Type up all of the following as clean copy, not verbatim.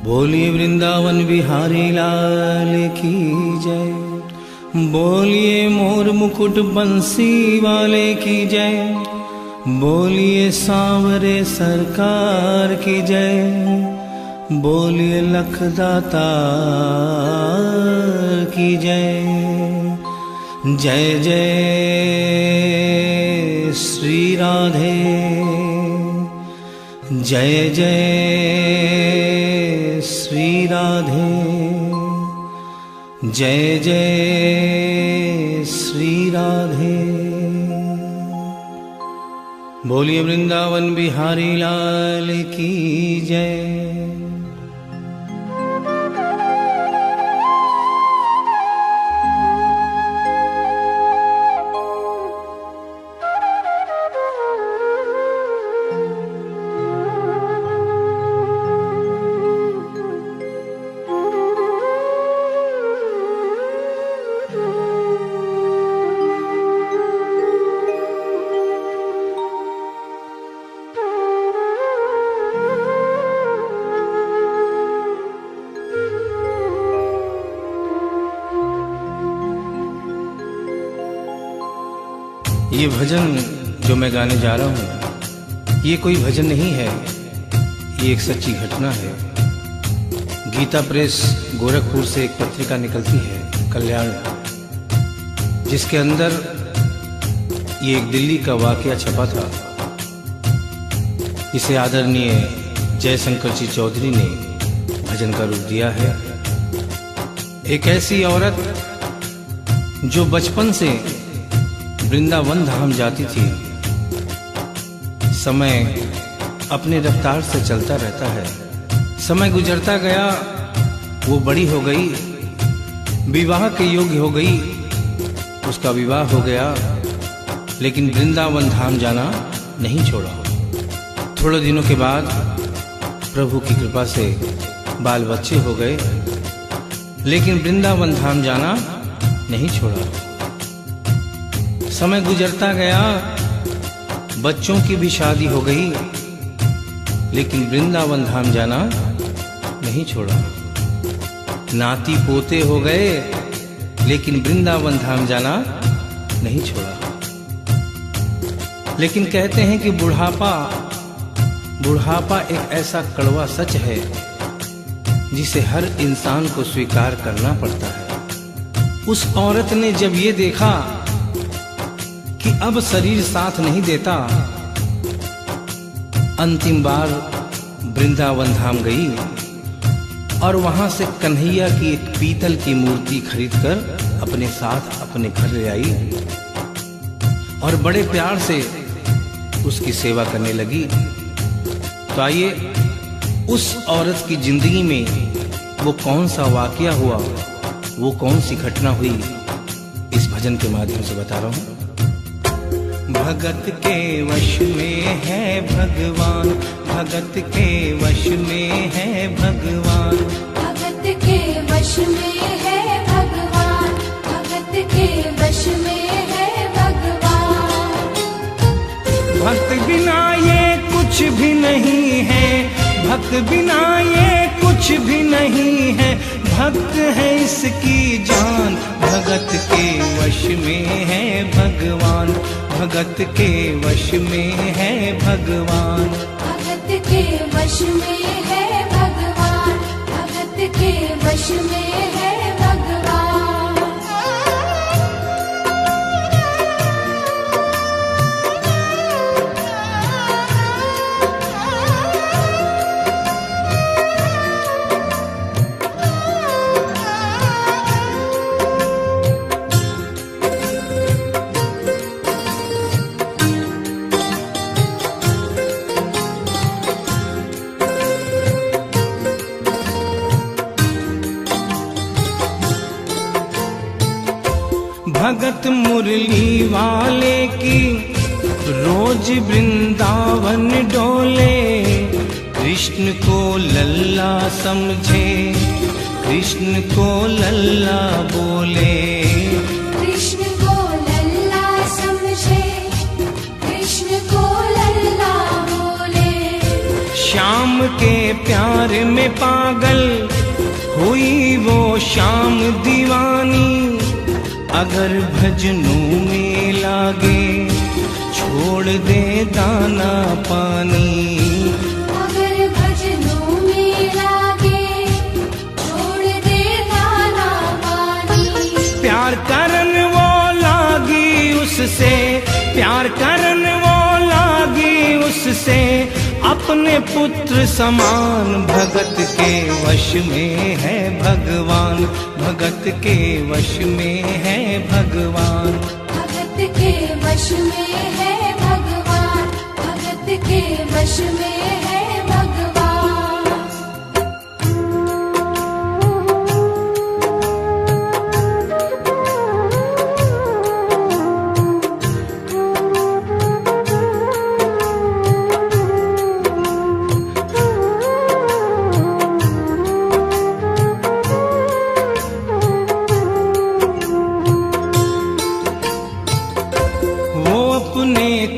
बोलिए वृंदावन बिहारी लाल की जय। बोलिए मोर मुकुट बंसी वाले की जय। बोलिए सांवरे सरकार की जय। बोलिए लखदाता की जय। जय जय श्री राधे, जय जय श्री राधे, जय जय श्री राधे। बोलिए वृंदावन बिहारी लाल की जय। ये भजन जो मैं गाने जा रहा हूँ, ये कोई भजन नहीं है, ये एक सच्ची घटना है। गीता प्रेस गोरखपुर से एक पत्रिका निकलती है, कल्याण, जिसके अंदर ये एक दिल्ली का वाकया छपा था। इसे आदरणीय जयशंकर जी चौधरी ने भजन का रूप दिया है। एक ऐसी औरत जो बचपन से वृंदावन धाम जाती थी, समय अपने रफ्तार से चलता रहता है। समय गुजरता गया, वो बड़ी हो गई, विवाह के योग्य हो गई, उसका विवाह हो गया, लेकिन वृंदावन धाम जाना नहीं छोड़ा। थोड़े दिनों के बाद प्रभु की कृपा से बाल बच्चे हो गए, लेकिन वृंदावन धाम जाना नहीं छोड़ा। समय गुजरता गया, बच्चों की भी शादी हो गई, लेकिन वृंदावन धाम जाना नहीं छोड़ा। नाती पोते हो गए, लेकिन वृंदावन धाम जाना नहीं छोड़ा। लेकिन कहते हैं कि बुढ़ापा एक ऐसा कड़वा सच है जिसे हर इंसान को स्वीकार करना पड़ता है। उस औरत ने जब ये देखा कि अब शरीर साथ नहीं देता, अंतिम बार वृंदावन धाम गई और वहां से कन्हैया की एक पीतल की मूर्ति खरीदकर अपने साथ अपने घर ले आई और बड़े प्यार से उसकी सेवा करने लगी। तो आइए उस औरत की जिंदगी में वो कौन सा वाकया हुआ, वो कौन सी घटना हुई, इस भजन के माध्यम से बता रहा हूं। भगत के वश में है भगवान, भगत के वश में है भगवान, भगत के वश में है भगवान, भगत के वश में है भगवान। भक्त बिना ये कुछ भी नहीं है, भक्त बिना ये कुछ भी नहीं है, भक्त है इसकी जान। भगत के वश में है भगवान, भगत के वश में है भगवान, भगत के वश में है भगवान, भगत के वश में है भगवान। भगत मुरली वाले की रोज वृंदावन डोले, कृष्ण को लल्ला समझे, कृष्ण को लल्ला बोले, कृष्ण को लल्ला समझे, कृष्ण को लल्ला बोले। श्याम के प्यार में पागल हुई वो श्याम दीवानी। अगर भजनों में लागे छोड़ दे दाना पानी। अगर भजनों में लागे छोड़ दे दाना पानी। प्यार करन वो लागी उससे, प्यार करन वो लागी उससे, अपने पुत्र समान। भगत के वश में है भगवान, भगत के वश में है भगवान। भगत के वश में है भगवान, भगत के वश में है भगवान।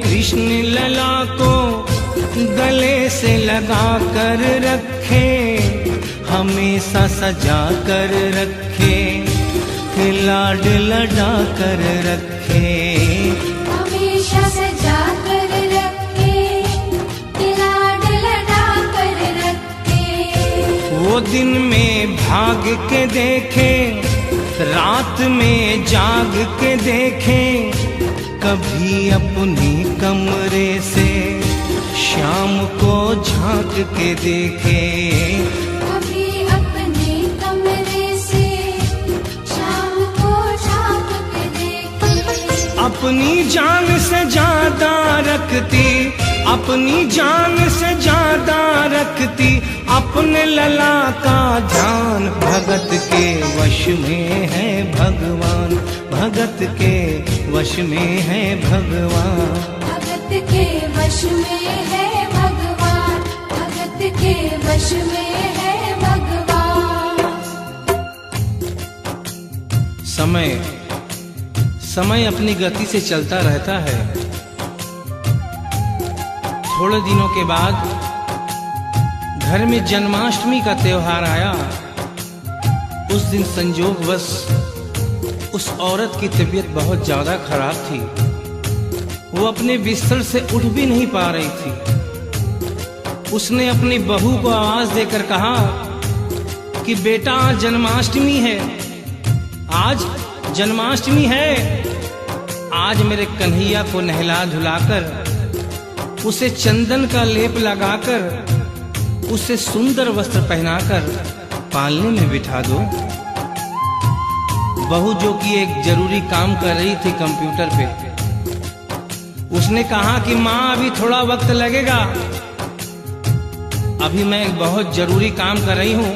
कृष्ण लला को गले से लगा कर रखे, हमेशा सजा कर रखे, लाड लड़ा कर रखे। हमेशा सजा कर रखे, लाड लड़ा कर रखे। वो दिन में भाग के देखे, रात में जाग के देखे, कभी अपने कमरे से शाम को झांक के देखे। कभी अपने कमरे से शाम को झांक के देखे। अपनी जान से ज्यादा रखती, अपनी जान से ज्यादा रखती, अपने लला का ध्यान। भगत के वश में है भगवान, भगत के वश में है भगवान। भगत के वश में है भगवान, भगत के वश में है भगवान। समय समय अपनी गति से चलता रहता है। थोड़े दिनों के बाद घर में जन्माष्टमी का त्योहार आया। उस दिन संयोगवश उस औरत की तबीयत बहुत ज्यादा खराब थी। वो अपने बिस्तर से उठ भी नहीं पा रही थी। उसने अपनी बहू को आवाज देकर कहा कि बेटा आज जन्माष्टमी है, आज जन्माष्टमी है। आज मेरे कन्हैया को नहला धुलाकर, उसे चंदन का लेप लगाकर, उसे सुंदर वस्त्र पहनाकर पालने में बिठा दो। बहू जो कि एक जरूरी काम कर रही थी कंप्यूटर पे, उसने कहा कि माँ अभी थोड़ा वक्त लगेगा, अभी मैं एक बहुत जरूरी काम कर रही हूँ।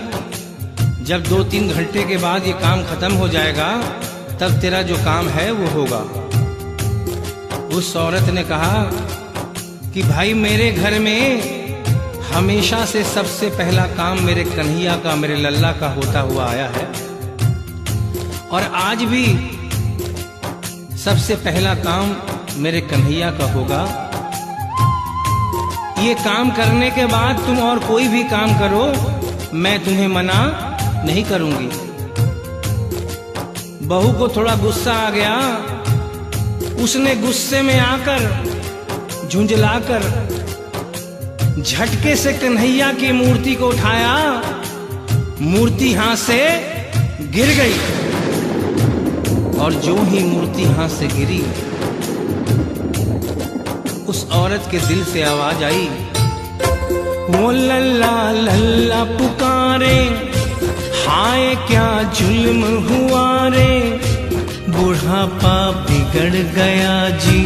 जब 2-3 घंटे के बाद ये काम खत्म हो जाएगा तब तेरा जो काम है वो होगा। उस औरत ने कहा कि भाई मेरे घर में हमेशा से सबसे पहला काम मेरे कन्हैया का, मेरे लल्ला का होता हुआ आया है, और आज भी सबसे पहला काम मेरे कन्हैया का होगा। ये काम करने के बाद तुम और कोई भी काम करो, मैं तुम्हें मना नहीं करूंगी। बहू को थोड़ा गुस्सा आ गया। उसने गुस्से में आकर, झुंझलाकर झटके से कन्हैया की मूर्ति को उठाया। मूर्ति हाथ से गिर गई, और जो ही मूर्ति हाथ से गिरी, उस औरत के दिल से आवाज आई, वो लल्ला लल्ला पुकारे, हाय क्या जुल्म हुआ रे, बुढ़ापा बिगड़ गया जी,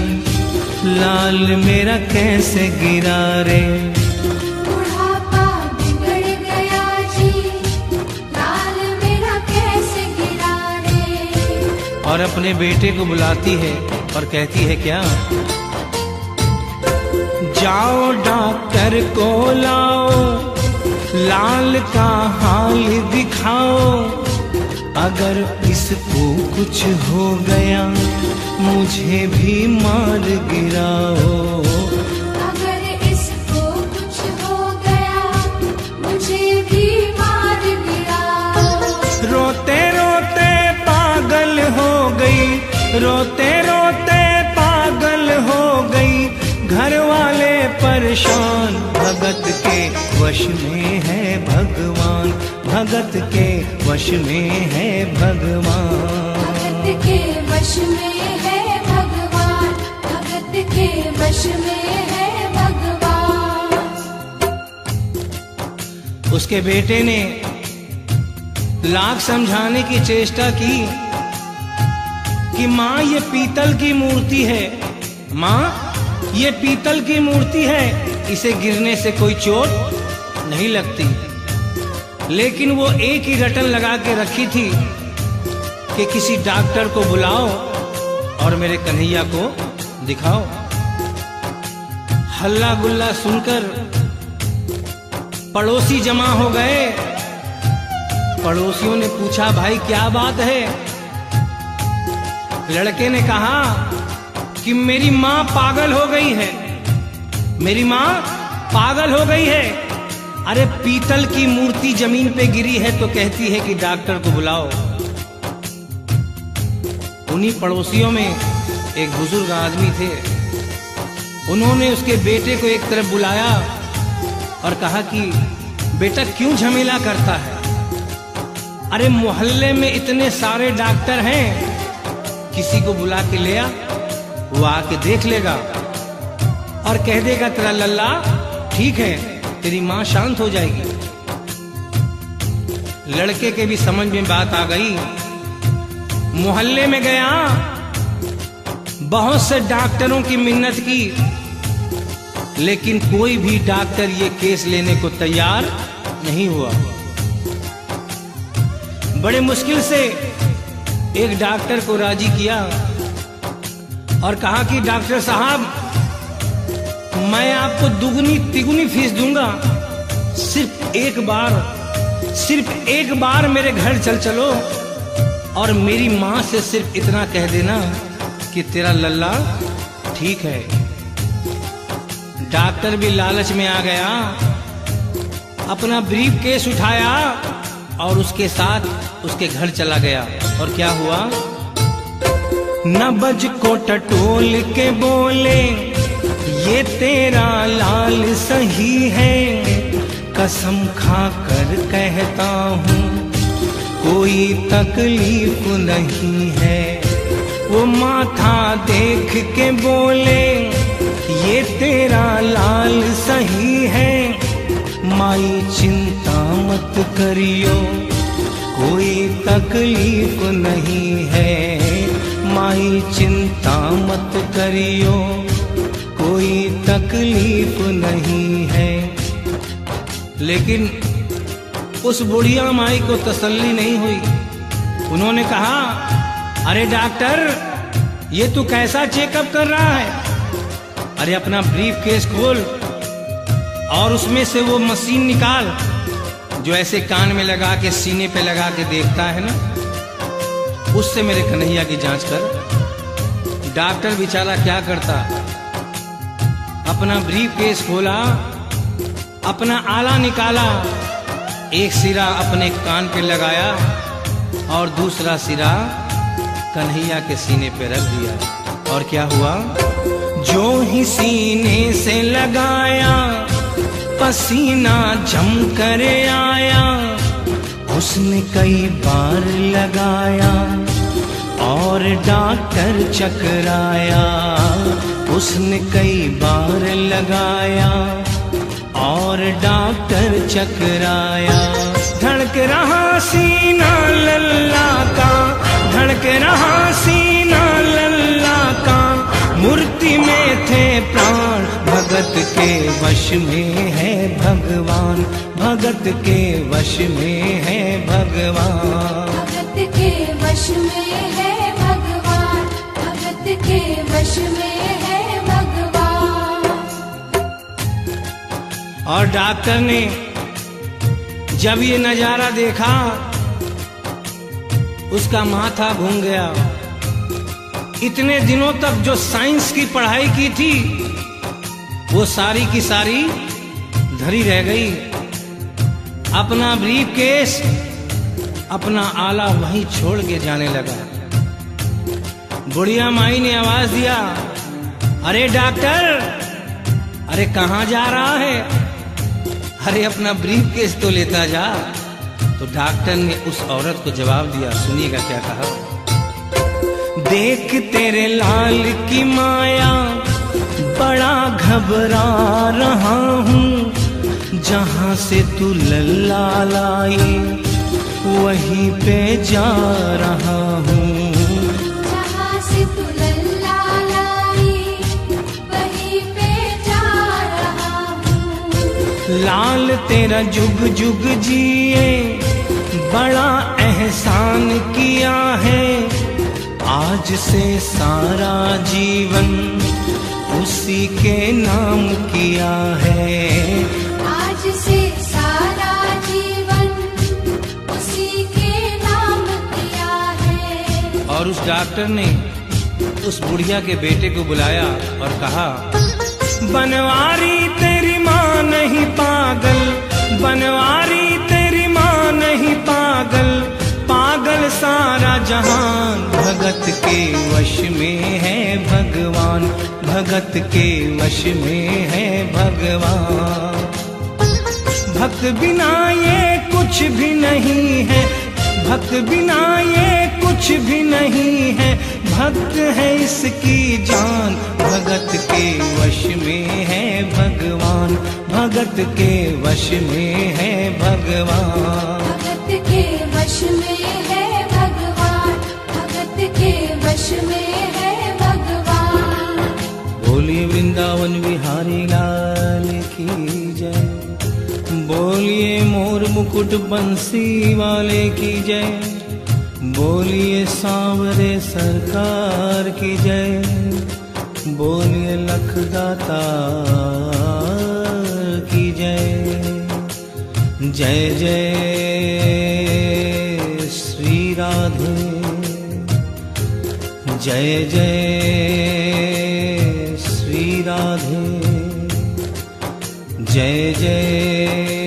लाल मेरा कैसे गिरा रे। बुढ़ापा बिगड़ गया जी, लाल मेरा कैसे गिरा रे। और अपने बेटे को बुलाती है और कहती है क्या, जाओ डॉक्टर को लाओ, लाल का हाल दिखाओ, अगर इसको कुछ हो गया मुझे भी मार गिराओ। अगर इसको कुछ हो गया रोते रोते पागल हो गई, घर वाले परेशान। भगत के वश में है भगवान, भगत के वश में है भगवान। भगत के वश में है भगवान, भगत के वश में है भगवान। उसके बेटे ने लाख समझाने की चेष्टा की कि माँ ये पीतल की मूर्ति है, माँ ये पीतल की मूर्ति है, इसे गिरने से कोई चोट नहीं लगती। लेकिन वो एक ही रटन लगा के रखी थी कि किसी डॉक्टर को बुलाओ और मेरे कन्हैया को दिखाओ। हल्ला गुल्ला सुनकर पड़ोसी जमा हो गए। पड़ोसियों ने पूछा, भाई क्या बात है? लड़के ने कहा कि मेरी माँ पागल हो गई है, मेरी माँ पागल हो गई है। अरे पीतल की मूर्ति जमीन पे गिरी है तो कहती है कि डॉक्टर को बुलाओ। उन्हीं पड़ोसियों में एक बुजुर्ग आदमी थे। उन्होंने उसके बेटे को एक तरफ बुलाया और कहा कि बेटा क्यों झमेला करता है? अरे मोहल्ले में इतने सारे डॉक्टर हैं, किसी को बुला के ले आ, वो आके देख लेगा और कह देगा तेरा लल्ला ठीक है, तेरी माँ शांत हो जाएगी। लड़के के भी समझ में बात आ गई। मोहल्ले में गया, बहुत से डॉक्टरों की मिन्नत की, लेकिन कोई भी डॉक्टर ये केस लेने को तैयार नहीं हुआ। बड़े मुश्किल से एक डॉक्टर को राजी किया और कहा कि डॉक्टर साहब मैं आपको दुगनी तिगुनी फीस दूंगा, सिर्फ एक बार मेरे घर चलो और मेरी माँ से सिर्फ इतना कह देना कि तेरा लल्ला ठीक है। डॉक्टर भी लालच में आ गया, अपना ब्रीफ केस उठाया और उसके साथ उसके घर चला गया। और क्या हुआ? नबज को टटोल के बोले, ये तेरा लाल सही है, कसम खा कर कहता हूँ कोई तकलीफ नहीं है। वो माथा देख के बोले, ये तेरा लाल सही है, माई चिंता मत करियो कोई तकलीफ नहीं है, माई चिंता मत करियो कोई तकलीफ नहीं है। लेकिन उस बुढ़िया माई को तसल्ली नहीं हुई। उन्होंने कहा, अरे डॉक्टर ये तू कैसा चेकअप कर रहा है? अरे अपना ब्रीफ केस खोल और उसमें से वो मशीन निकाल जो ऐसे कान में लगा के सीने पे लगा के देखता है ना, उससे मेरे कन्हैया की जांच कर। डॉक्टर बेचारा क्या करता, अपना ब्रीफ केस खोला, अपना आला निकाला, एक सिरा अपने कान पे लगाया और दूसरा सिरा कन्हैया के सीने पे रख दिया। और क्या हुआ? जो ही सीने से लगाया पसीना जम कर आया, उसने कई बार लगाया और डॉक्टर चकराया, उसने कई बार लगाया और डॉक्टर चकराया। धड़क रहा सीना लल्ला का, धड़क रहा सीना लल्ला का, मूर्ति में थे प्राण, भगत के वश में है भगवान, भगत के वश में है भगवान। भगत के वश में है भगवान, भगत के वश में है भगवान। और डॉक्टर ने जब ये नजारा देखा, उसका माथा घूम गया। इतने दिनों तक जो साइंस की पढ़ाई की थी वो सारी की सारी धरी रह गई। अपना ब्रीफ केस, अपना आला वहीं छोड़ के जाने लगा। बुढ़िया माई ने आवाज दिया, अरे डॉक्टर, अरे कहाँ जा रहा है? अरे अपना ब्रीफ केस तो लेता जा। तो डॉक्टर ने उस औरत को जवाब दिया, सुनिएगा क्या कहा। देख तेरे लाल की माया बड़ा घबरा रहा हूँ, जहाँ से तू लल्ला लाई वहीं पे जा रहा हूँ। जहाँ से तू लल्ला लाई वहीं पे जा रहा हूँ। लाल तेरा जुग जुग जिए बड़ा एहसान किया है, आज से सारा जीवन उसी के नाम किया है। आज से सारा जीवन उसी के नाम किया है। और उस डॉक्टर ने उस बुढ़िया के बेटे को बुलाया और कहा, बनवारी तेरी माँ नहीं पागल, बनवारी तेरी माँ नहीं पागल, पागल सारा जहान, भगत के वश में है भगवान, भगत के वश में है भगवान। भक्त बिना ये कुछ भी नहीं है, भक्त बिना ये कुछ भी नहीं है, भक्त है इसकी जान, भगत के वश में है भगवान, भगत के वश में है भगवान। भगत के वश में है भगवान, भगत के वश में है भगवान। बोलिए वृंदावन बिहारी लाल की जय, बोलिए मोर मुकुट बंसी वाले की जय, बोलिए सांवरे सरकार की जय, बोलिए लखदाता की जय। जय जय श्री राधे, जय जय श्री राधे, जय जय